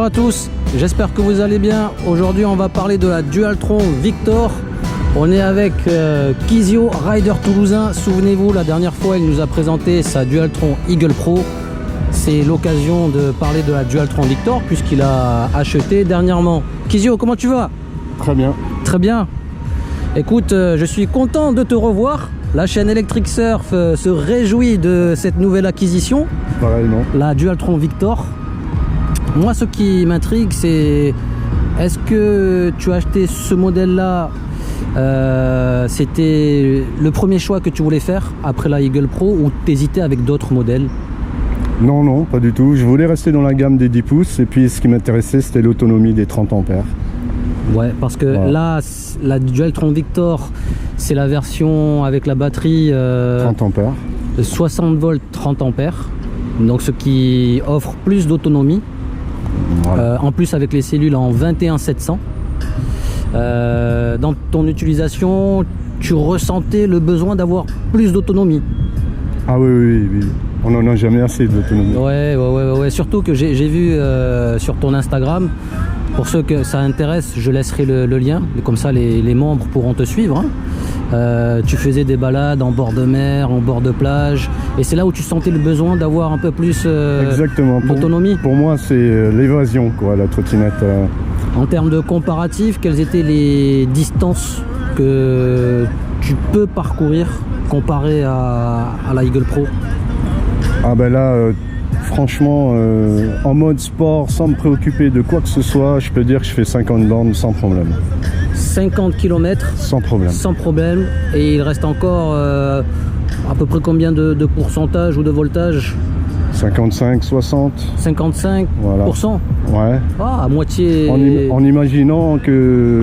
à tous, j'espère que vous allez bien. Aujourd'hui on va parler de la Dualtron Victor. On est avec Kizio, rider toulousain. Souvenez-vous, la dernière fois il nous a présenté sa Dualtron Eagle Pro. C'est l'occasion de parler de la Dualtron Victor puisqu'il a acheté dernièrement. Kizio, comment tu vas? Très bien. Très bien. Écoute, je suis content de te revoir. La chaîne Electric Surf se réjouit de cette nouvelle acquisition. Pareillement. La Dualtron Victor. Moi, ce qui m'intrigue, c'est est-ce que tu as acheté ce modèle-là, c'était le premier choix que tu voulais faire après la Eagle Pro ou t'hésitais avec d'autres modèles? Non, non, pas du tout. Je voulais rester dans la gamme des 10 pouces et puis ce qui m'intéressait, c'était l'autonomie des 30 ampères. Ouais, parce que voilà. Là, la Dualtron Victor, c'est la version avec la batterie 30 ampères. 60 volts 30 ampères. Donc ce qui offre plus d'autonomie. Voilà. En plus avec les cellules en 21700. Dans ton utilisation, tu ressentais le besoin d'avoir plus d'autonomie? Ah oui, oui, oui. On n'en a jamais assez d'autonomie. Ouais. Surtout que j'ai vu sur ton Instagram. Pour ceux que ça intéresse, je laisserai le lien. Comme ça, les membres pourront te suivre. Tu faisais des balades en bord de mer, en bord de plage. Et c'est là où tu sentais le besoin d'avoir un peu plus d'autonomie. Pour moi, c'est l'évasion, quoi, la trottinette. En termes de comparatif, quelles étaient les distances que tu peux parcourir comparé à la Eagle Pro? Ah ben là, franchement, en mode sport, sans me préoccuper de quoi que ce soit, je peux dire que je fais 50 bornes sans problème. 50 km sans problème. Sans problème. Et il reste encore à peu près combien de pourcentage ou de voltage? 55, 60. 55%, voilà. Ouais. Ah, à moitié. En imaginant que...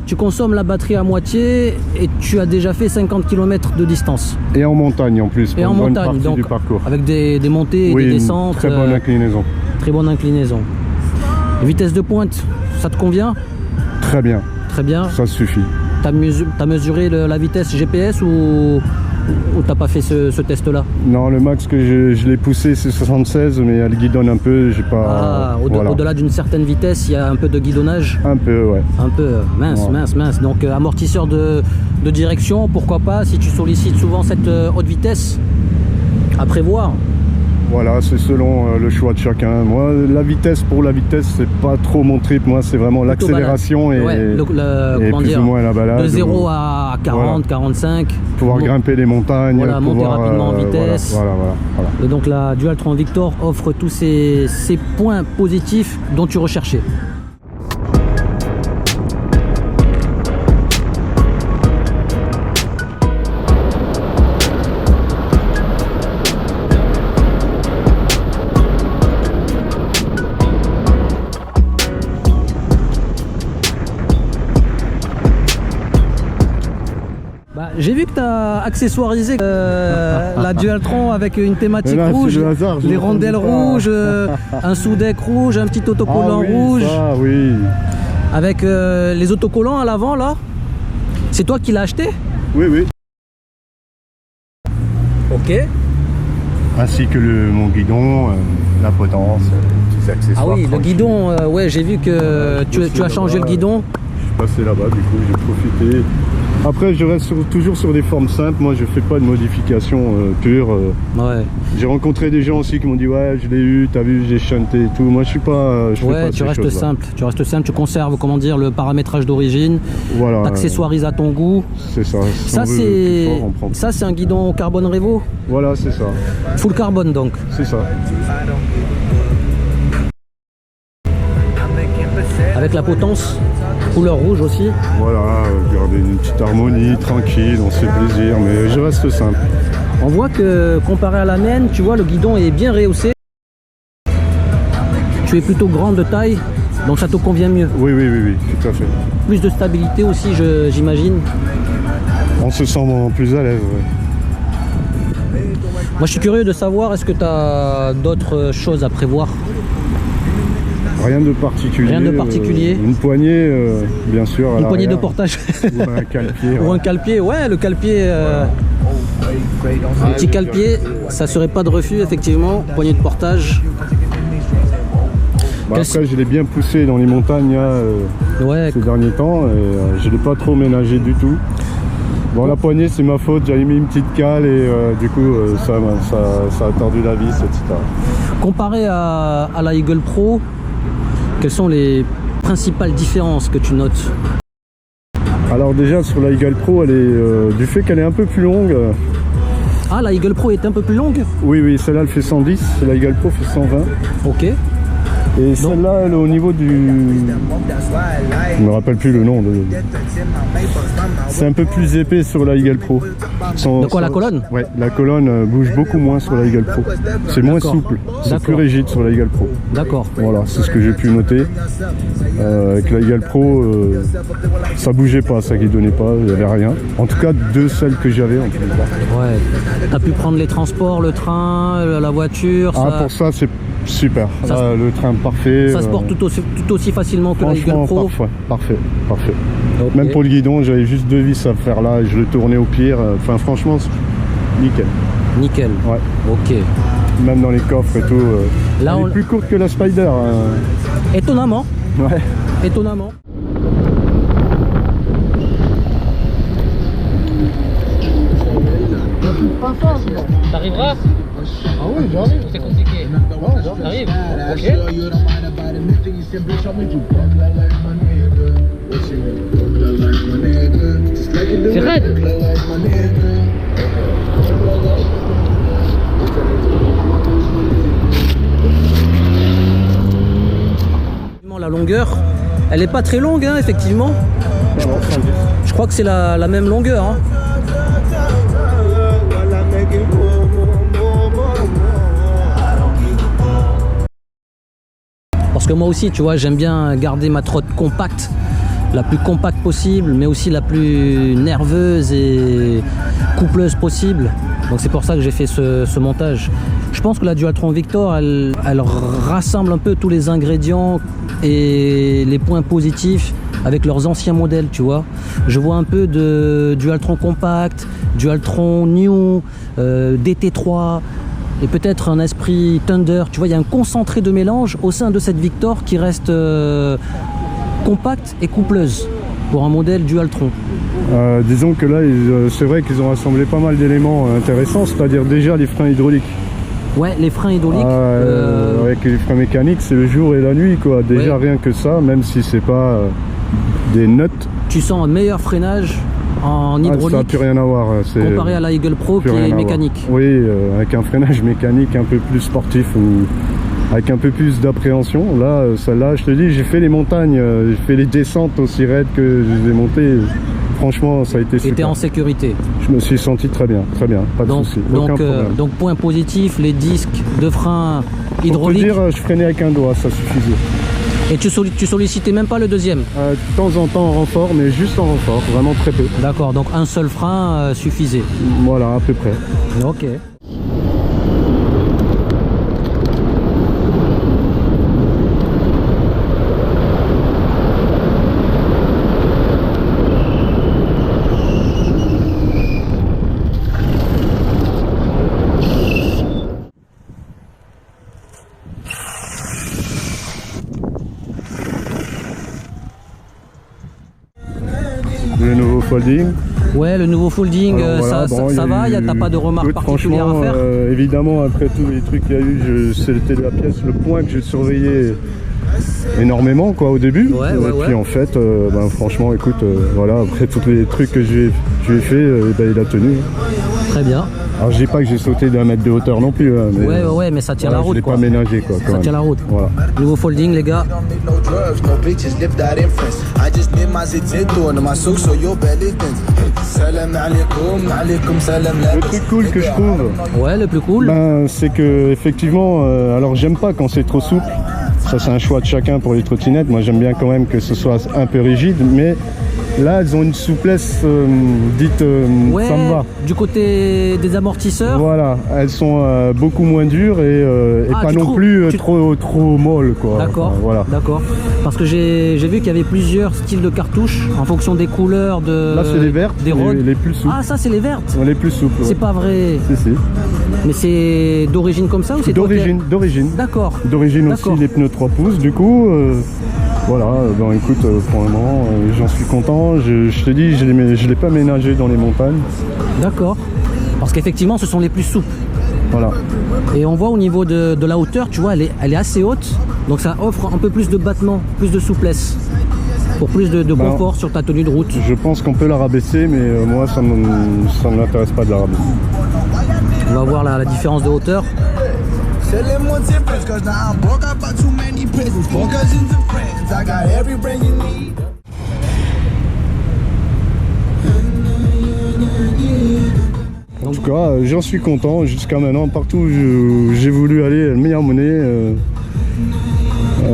Tu consommes la batterie à moitié et tu as déjà fait 50 km de distance. Et en montagne en plus, et en montagne, donc du parcours. Avec des montées et oui, des descentes. Très bonne inclinaison. Très bonne inclinaison. Vitesse de pointe, ça te convient? Très bien. Très bien. Ça suffit. T'as mesuré la vitesse GPS ou t'as pas fait ce test-là? Non, le max que je l'ai poussé c'est 76, mais elle guidonne un peu, j'ai pas... Au-delà d'une certaine vitesse, il y a un peu de guidonnage? Un peu, ouais. Un peu, mince. Donc amortisseur de direction, pourquoi pas, si tu sollicites souvent cette haute vitesse, à prévoir. Voilà, c'est selon le choix de chacun. Moi, la vitesse pour la vitesse, c'est pas trop mon trip. Moi, c'est vraiment l'accélération et plus ou moins la balade. De 0 à 40, voilà. 45. Pouvoir grimper les montagnes. Voilà, monter rapidement en vitesse. Voilà. Et donc la Dualtron Victor offre tous ces points positifs dont tu recherchais. J'ai vu que tu as accessoirisé la Dualtron avec une thématique rouge, hasard, les rondelles rouges, un sous-deck rouge, un petit autocollant rouge. Ça, oui. Avec les autocollants à l'avant là. C'est toi qui l'as acheté? Oui. Ok. Ainsi que mon guidon, la potence, tous ces accessoires. Ah oui, le guidon, ouais, j'ai vu que tu as changé le guidon. Je suis passé là-bas, du coup j'ai profité. Après, je reste toujours sur des formes simples. Moi, je fais pas de modification pure. Ouais. J'ai rencontré des gens aussi qui m'ont dit ouais, je l'ai eu, t'as vu, j'ai shunté et tout. Moi, je suis pas. Tu restes simple. Tu restes simple. Tu conserves, comment dire, le paramétrage d'origine. Voilà. T'accessoirises à ton goût. C'est ça. Ça, c'est un guidon carbone Revo. Voilà, c'est ça. Full carbone donc. C'est ça. Avec la potence. Couleur rouge aussi. Voilà, garder une petite harmonie, tranquille, on se fait plaisir, mais je reste simple. On voit que comparé à la mienne, tu vois, le guidon est bien rehaussé. Tu es plutôt grande de taille, donc ça te convient mieux. Oui, tout à fait. Plus de stabilité aussi, j'imagine. On se sent plus à l'aise, ouais. Moi, je suis curieux de savoir, est-ce que tu as d'autres choses à prévoir? Rien de particulier. Rien de particulier. Une poignée, bien sûr. Une poignée de portage. Ou un calpier. Ou un calpier, ouais, le calpier. Un petit calpier, ça serait pas de refus, effectivement. Poignée de portage. Après, je l'ai bien poussé dans les montagnes ces derniers temps. Et, je ne l'ai pas trop ménagé du tout. Bon, la poignée, c'est ma faute. J'avais mis une petite cale et du coup, ça a tordu la vis, etc. Comparé à la Eagle Pro, quelles sont les principales différences que tu notes? Alors déjà, sur la Eagle Pro, elle est, du fait qu'elle est un peu plus longue. Ah, la Eagle Pro est un peu plus longue? Oui, celle-là, elle fait 110. La Eagle Pro fait 120. Ok. Et celle-là, elle est au niveau du... Je me rappelle plus le nom. C'est un peu plus épais sur la Eagle Pro. De quoi, la colonne? Ouais, la colonne bouge beaucoup moins sur la Eagle Pro. C'est moins souple, c'est plus rigide sur la Eagle Pro. D'accord. Voilà, c'est ce que j'ai pu noter. Avec la Eagle Pro, ça bougeait pas, ça guidonnait pas, il n'y avait rien. En tout cas, de celles que j'avais en tout cas. Ouais. T'as pu prendre les transports, le train, la voiture. Ah, pour ça, c'est super. Le train parfait. Ça se porte tout aussi facilement que la Eagle Pro. Parfait. Okay. Même pour le guidon, j'avais juste 2 vis à faire là et je le tournais au pire. Enfin, franchement, nickel. Nickel. Ouais. Ok. Même dans les coffres et tout. Là, elle est plus courte que la Spider. Étonnamment. Ouais. Étonnamment. T'arriveras? Ah oui, j'arrive. C'est compliqué. Non, j'arrive. Ok. C'est raide. La longueur, elle est pas très longue, hein, effectivement. Je crois que c'est la même longueur. Hein. Parce que moi aussi, tu vois, j'aime bien garder ma trotte compacte, la plus compacte possible, mais aussi la plus nerveuse et coupleuse possible. Donc c'est pour ça que j'ai fait ce montage. Je pense que la Dualtron Victor, elle rassemble un peu tous les ingrédients et les points positifs avec leurs anciens modèles, tu vois. Je vois un peu de Dualtron Compact, Dualtron New, DT3 et peut-être un esprit Thunder. Tu vois, il y a un concentré de mélange au sein de cette Victor qui reste compacte et coupleuse pour un modèle Dualtron. Disons que là, c'est vrai qu'ils ont rassemblé pas mal d'éléments intéressants, c'est-à-dire déjà les freins hydrauliques. Ouais, les freins hydrauliques. Avec les freins mécaniques, c'est le jour et la nuit, quoi. Déjà, rien que ça, même si c'est pas des nuts. Tu sens un meilleur freinage en hydraulique. Ça n'a plus rien à voir. Comparé à la Eagle Pro qui est mécanique. Oui, avec un freinage mécanique un peu plus sportif ou avec un peu plus d'appréhension. Là, celle-là, je te dis, j'ai fait les montagnes, j'ai fait les descentes aussi raides que je les ai montées. Franchement, ça a été super. Et t'es en sécurité. Je me suis senti très bien, pas de souci. Donc point positif, les disques de frein hydrauliques. Pour te dire, je freinais avec un doigt, ça suffisait. Et tu sollicitais même pas le deuxième? De temps en temps en renfort, mais juste en renfort, vraiment très peu. D'accord, donc un seul frein suffisait. Voilà, à peu près. Ok. Le nouveau folding. Ouais, le nouveau folding, voilà, ça va, t'as pas de remarques particulières à faire? Évidemment, après tous les trucs qu'il y a eu, c'était la pièce, le point que j'ai surveillé énormément quoi au début. Puis en fait, franchement, écoute, voilà, après tous les trucs que j'ai fait, il a tenu. Très bien. Alors je dis pas que j'ai sauté d'1 mètre de hauteur non plus. Hein, mais mais ça tient la route. Je l'ai pas ménagé quoi. Ça tient la route. Voilà. Nouveau folding les gars. Le truc cool que je trouve. Ouais, le plus cool. C'est que effectivement, alors j'aime pas quand c'est trop souple. Ça c'est un choix de chacun pour les trottinettes. Moi j'aime bien quand même que ce soit un peu rigide, mais Là, elles ont une souplesse dite ouais, ça me va. Du côté des amortisseurs. Voilà, elles sont beaucoup moins dures et pas non plus trop molles, quoi. D'accord, enfin, voilà. D'accord. Parce que j'ai vu qu'il y avait plusieurs styles de cartouches en fonction des couleurs de. Là, c'est les vertes, des les plus souples. Ah, ça, c'est les vertes. Les plus souples. Ouais. C'est pas vrai. Si. Mais c'est d'origine comme ça ou c'est d'origine? D'accord. D'origine aussi les pneus 3 pouces. Du coup, voilà. Ben écoute, pour le moment, j'en suis content. Je te dis, je l'ai pas ménagé dans les montagnes. D'accord. Parce qu'effectivement, ce sont les plus souples. Voilà. Et on voit au niveau de la hauteur, tu vois, elle est assez haute. Donc ça offre un peu plus de battement, plus de souplesse. Pour plus de confort sur ta tenue de route. Je pense qu'on peut la rabaisser, mais moi, ça ne m'intéresse pas de la rabaisser. On va voir la différence de hauteur. En tout cas, j'en suis content. Jusqu'à maintenant, partout où j'ai voulu aller, le meilleur monnaie.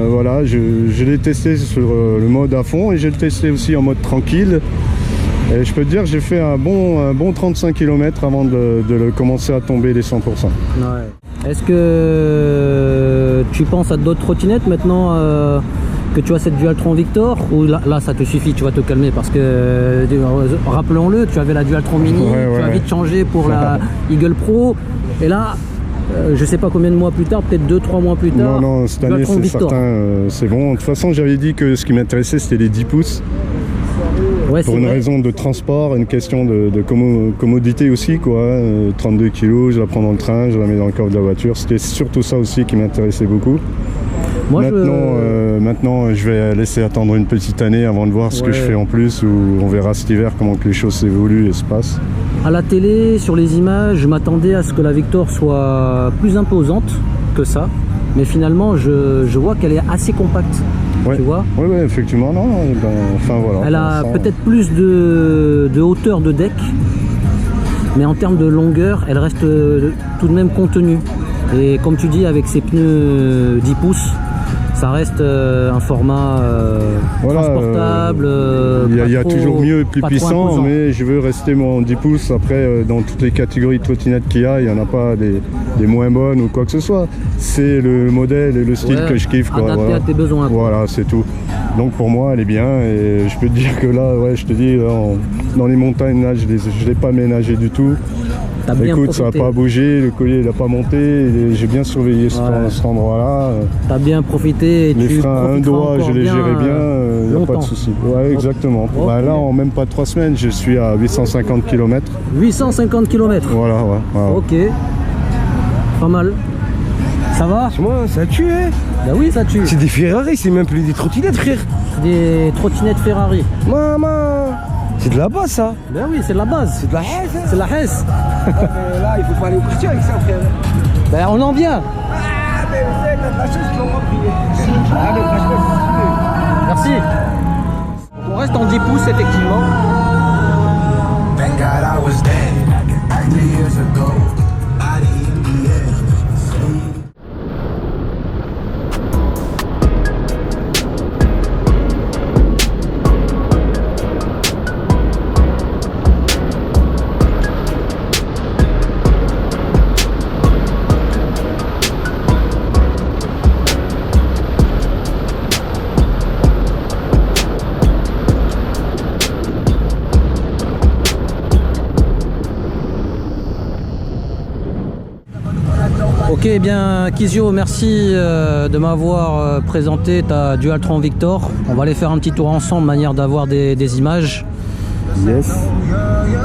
Voilà, je l'ai testé sur le mode à fond et j'ai testé aussi en mode tranquille. Et je peux te dire que j'ai fait un bon 35 km avant de commencer à tomber les 100%. Ouais. Est-ce que tu penses à d'autres trottinettes maintenant que tu as cette Dualtron Victor, ou là ça te suffit, tu vas te calmer parce que rappelons-le, tu avais la Dualtron Mini, tu as vite changé pour la Eagle Pro et là je sais pas combien de mois plus tard, peut-être 2-3 mois plus tard. Non, cette année c'est certain, c'est bon. De toute façon, j'avais dit que ce qui m'intéressait c'était les 10 pouces. Ouais, pour une raison de transport, une question de commodité aussi, quoi. 32 kg, je la prends dans le train, je la mets dans le coffre de la voiture. C'était surtout ça aussi qui m'intéressait beaucoup. Moi, maintenant, je vais laisser attendre une petite année avant de voir ce que je fais en plus, ou on verra cet hiver comment que les choses s'évoluent et se passent. À la télé, sur les images, je m'attendais à ce que la Victor soit plus imposante que ça, mais finalement, je vois qu'elle est assez compacte. Ouais. Tu vois? Oui, effectivement, non. Enfin voilà. Elle a peut-être plus de hauteur de deck, mais en termes de longueur, elle reste tout de même contenue. Et comme tu dis, avec ses pneus 10 pouces, ça reste un format transportable. Il y a toujours mieux et plus puissant, mais je veux rester mon 10 pouces. Après, dans toutes les catégories de trottinettes qu'il y a, il n'y en a pas des moins bonnes ou quoi que ce soit. C'est le modèle et le style que je kiffe. Adapté à tes besoins. Voilà, c'est tout. Donc pour moi, elle est bien. Et je peux te dire que là, je te dis, dans les montagnes, là, je ne l'ai pas ménagé du tout. Écoute, ça n'a pas bougé, le collier n'a pas monté, j'ai bien surveillé cet endroit-là. Tu as bien profité. Les freins à un doigt, je les gérais bien, il n'y a pas de souci. Ouais, exactement. Okay. Là, en même pas 3 semaines, je suis à 850 km. 850 km. Voilà. Ok. Pas mal. Ça va? Moi, ça tue, hein? Bah oui, ça tue. C'est des Ferrari, c'est même plus des trottinettes, frère. Des trottinettes Ferrari. Maman! C'est de la base, ça. Ben oui, c'est de la base. C'est de la Hesse, hein. C'est de la Hesse. Là, il faut pas aller au quartier avec ça, frère. Ben on en vient. Ah, mais vous savez, t'as de la chance qu'ils l'ont repris. Ah, mais franchement, merci. On reste en 10 pouces, effectivement. Thank God I was dead 3 years ago. Ok, bien Kizio, merci de m'avoir présenté ta Dualtron Victor. On va aller faire un petit tour ensemble, manière d'avoir des images. Yes.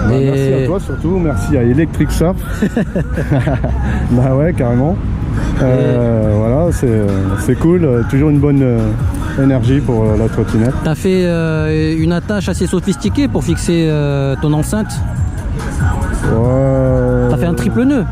Merci à toi surtout, merci à Electric Surf. Bah ouais, carrément. Voilà, c'est cool, toujours une bonne énergie pour la trottinette. T'as fait une attache assez sophistiquée pour fixer ton enceinte. Ouais. T'as fait un triple nœud.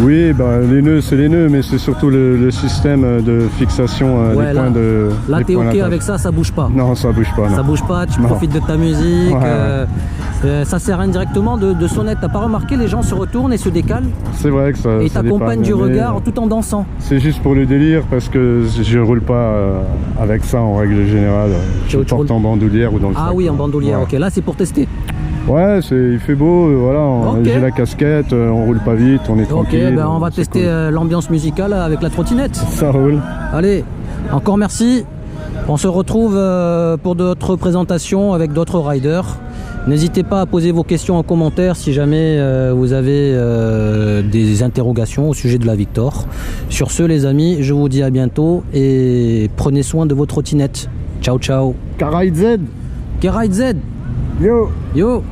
Oui, bah, les nœuds, c'est les nœuds, mais c'est surtout le système de fixation Ouais, des points de. Là, des t'es points ok d'attache. avec ça bouge pas. Non, ça bouge pas. Non. Ça bouge pas, tu Non. profites de ta musique. Ouais. Ça sert indirectement de sonnette. T'as pas remarqué, les gens se retournent et se décalent C'est vrai que ça. et ça t'accompagnes du dépanne, mais regard tout en dansant. C'est juste pour le délire parce que je roule pas avec ça en règle générale. Je Tu porte roules- en bandoulière ou dans le Ah sac. oui, en bandoulière, Ouais. ok. Là, c'est pour tester. Ouais, il fait beau, voilà, Ok. j'ai la casquette, on roule pas vite, on est Ok, tranquille. ben on va c'est tester cool. l'ambiance musicale avec la trottinette. Ça roule. Allez, encore merci. On se retrouve pour d'autres présentations avec d'autres riders. N'hésitez pas à poser vos questions en commentaire si jamais vous avez des interrogations au sujet de la Victor. Sur ce, les amis, je vous dis à bientôt et prenez soin de vos trottinettes. Ciao, ciao. K-Ride Z. K-Ride Z. Yo. Yo.